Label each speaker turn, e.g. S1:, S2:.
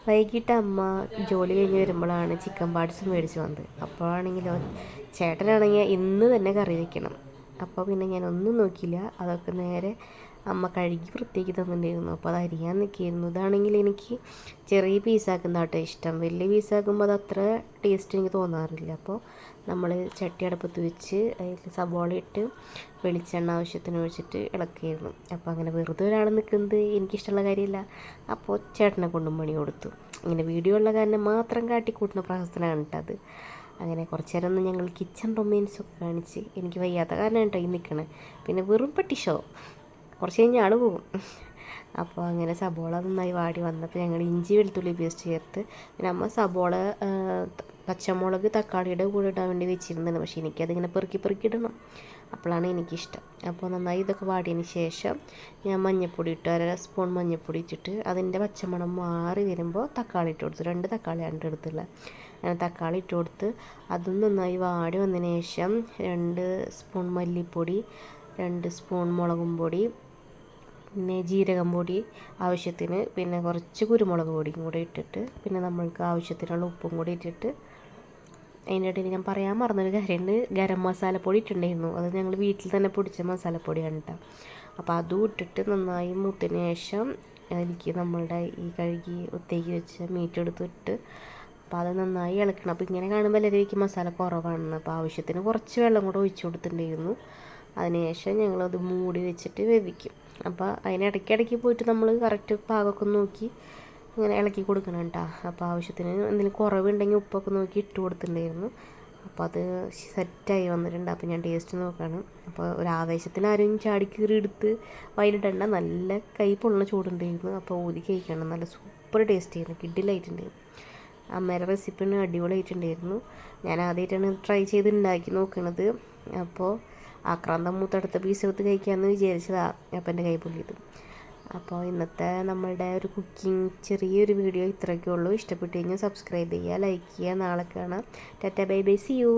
S1: വൈകിട്ട് അമ്മ ജോലി കഴിഞ്ഞ് വരുമ്പോഴാണ് ചിക്കൻ പാർട്സ് മേടിച്ച് വന്നത്. അപ്പോഴാണെങ്കിലോ ചേട്ടനാണെങ്കിൽ ഇന്ന് തന്നെ കറി വയ്ക്കണം. അപ്പോൾ പിന്നെ ഞാനൊന്നും നോക്കിയില്ല, അതൊക്കെ നേരെ അമ്മ കഴുകി വൃത്തിയാക്കി തന്നിട്ടുണ്ടായിരുന്നു. അപ്പോൾ അത് അരിയാൻ നിൽക്കിയിരുന്നു. ഇതാണെങ്കിൽ എനിക്ക് ചെറിയ പീസാക്കുന്ന കേട്ടോ ഇഷ്ടം. വലിയ പീസാക്കുമ്പോൾ അത് അത്ര ടേസ്റ്റ് എനിക്ക് തോന്നാറില്ല. അപ്പോൾ നമ്മൾ ചട്ടി അടുപ്പത്ത് വെച്ച് അതിൽ സബോള ഇട്ട് വെളിച്ചെണ്ണ ആവശ്യത്തിന് ഒഴിച്ചിട്ട് ഇളക്കിയിരുന്നു. അപ്പോൾ അങ്ങനെ വെറുതെ ഒരാൾ നിൽക്കുന്നത് എനിക്കിഷ്ടമുള്ള കാര്യമില്ല. അപ്പോൾ ചേട്ടനെ കൊണ്ടും പണി കൊടുത്തു. ഇങ്ങനെ വീഡിയോ ഉള്ള കാരണം മാത്രം കാട്ടിക്കൂട്ടുന്ന പ്രഹസനമാണ് കേട്ടോ അത്. അങ്ങനെ കുറച്ച് നേരം ഒന്ന് ഞങ്ങൾ കിച്ചൺ റൊമാൻസൊക്കെ കാണിച്ച്, എനിക്ക് വയ്യാത്ത കാരണം കേട്ടോ ഈ നിൽക്കണേ. പിന്നെ വെറും പട്ടി ഷോ, കുറച്ച് കഴിഞ്ഞ് ആൾ പോകും. അപ്പോൾ അങ്ങനെ സബോള നന്നായി വാടി വന്നപ്പോൾ ഞങ്ങൾ ഇഞ്ചി വെളുത്തുള്ളി പേസ്റ്റ് ചേർത്ത്, പിന്നെ അമ്മ സബോള പച്ചമുളക് തക്കാളിയുടെ കൂടെ ഇടാൻ വേണ്ടി വെച്ചിരുന്നത്. പക്ഷേ എനിക്കതിങ്ങനെ പെറുക്കി പെറുക്കി ഇടണം, അപ്പോഴാണ് എനിക്കിഷ്ടം. അപ്പോൾ നന്നായി ഇതൊക്കെ വാടിയതിന് ശേഷം ഞാൻ മഞ്ഞൾപ്പൊടി ഇട്ട് 1 സ്പൂൺ മഞ്ഞൾപ്പൊടി ഇട്ടിട്ട് അതിൻ്റെ പച്ചമണം മാറി വരുമ്പോൾ തക്കാളി ഇട്ട് കൊടുത്തു. 2 തക്കാളിയാണ് എടുത്തുള്ളത്. അങ്ങനെ തക്കാളി ഇട്ട് കൊടുത്ത് അതും നന്നായി വാടി വന്നതിന് ശേഷം 2 സ്പൂൺ മല്ലിപ്പൊടി, 2 സ്പൂൺ മുളകും പൊടി, പിന്നെ ജീരകം പൊടി ആവശ്യത്തിന്, പിന്നെ കുറച്ച് കുരുമുളക് പൊടിയും കൂടെ ഇട്ടിട്ട്, പിന്നെ നമ്മൾക്ക് ആവശ്യത്തിനുള്ള ഉപ്പും കൂടി ഇട്ടിട്ട്, അതിൻ്റെ ഇടയിൽ ഞാൻ പറയാൻ മറന്നൊരു കാര്യമുണ്ട്, ഗരം മസാലപ്പൊടി ഇട്ടിട്ടുണ്ടായിരുന്നു. അത് ഞങ്ങൾ വീട്ടിൽ തന്നെ പൊടിച്ച മസാലപ്പൊടിയാണ് കേട്ടോ. അപ്പോൾ അതും ഇട്ടിട്ട് നന്നായി മൂത്തതിന് ശേഷം അതിലേക്ക് നമ്മളുടെ ഈ കഴുകി ഒത്തേക്ക് വെച്ച മീറ്റ് എടുത്തിട്ട്, അപ്പോൾ അത് നന്നായി ഇളക്കണം. അപ്പോൾ ഇങ്ങനെ കാണുമ്പോൾ എല്ലാവരും മസാല കുറവാണെന്ന്. അപ്പോൾ ആവശ്യത്തിന് കുറച്ച് വെള്ളം കൂടെ ഒഴിച്ചു കൊടുത്തിട്ടുണ്ടായിരുന്നു. അതിനുശേഷം ഞങ്ങളത് മൂടി വെച്ചിട്ട് വേവിക്കും. അപ്പോൾ അതിനിടയ്ക്കിടയ്ക്ക് പോയിട്ട് നമ്മൾ കറക്റ്റ് പാകമൊക്കെ നോക്കി ഇങ്ങനെ ഇളക്കി കൊടുക്കണം കേട്ടോ. അപ്പോൾ ആവശ്യത്തിന് എന്തെങ്കിലും കുറവുണ്ടെങ്കിൽ ഉപ്പൊക്കെ നോക്കി ഇട്ട് കൊടുത്തിട്ടുണ്ടായിരുന്നു. അപ്പോൾ അത് സെറ്റായി വന്നിട്ടുണ്ട്. അപ്പോൾ ഞാൻ ടേസ്റ്റ് നോക്കുകയാണ്. അപ്പോൾ ഒരു ആവേശത്തിന് ആരും ചാടിക്കീറി എടുത്ത് വയലിടണ്ട, നല്ല കൈ പൊള്ളുന്ന ചൂടുണ്ടായിരുന്നു. അപ്പോൾ ഊതി കഴിക്കണം, നല്ല സൂപ്പർ ടേസ്റ്റ് ആയിരുന്നു, കിഡിലായിട്ടുണ്ടായിരുന്നു. അമ്മയുടെ റെസിപ്പി അടിപൊളിയായിട്ടുണ്ടായിരുന്നു. ഞാൻ ആദ്യമായിട്ടാണ് ട്രൈ ചെയ്ത് ഉണ്ടാക്കി നോക്കുന്നത്. അപ്പോൾ ആക്രാന്തം മൂത്തടുത്ത പീസ് എടുത്ത് കഴിക്കാമെന്ന് വിചാരിച്ചതാണ്. അപ്പോൾ എൻ്റെ കൈ പൊള്ളിയത്. അപ്പോൾ ഇന്നത്തെ നമ്മളുടെ ഒരു കുക്കിംഗ് ചെറിയൊരു വീഡിയോ ഇത്രയൊക്കെ ഉള്ളൂ. ഇഷ്ടപ്പെട്ട് കഴിഞ്ഞാൽ സബ്സ്ക്രൈബ് ചെയ്യുക, ലൈക്ക് ചെയ്യുക. നാളെ കാണാം. Tata bye bye, see U.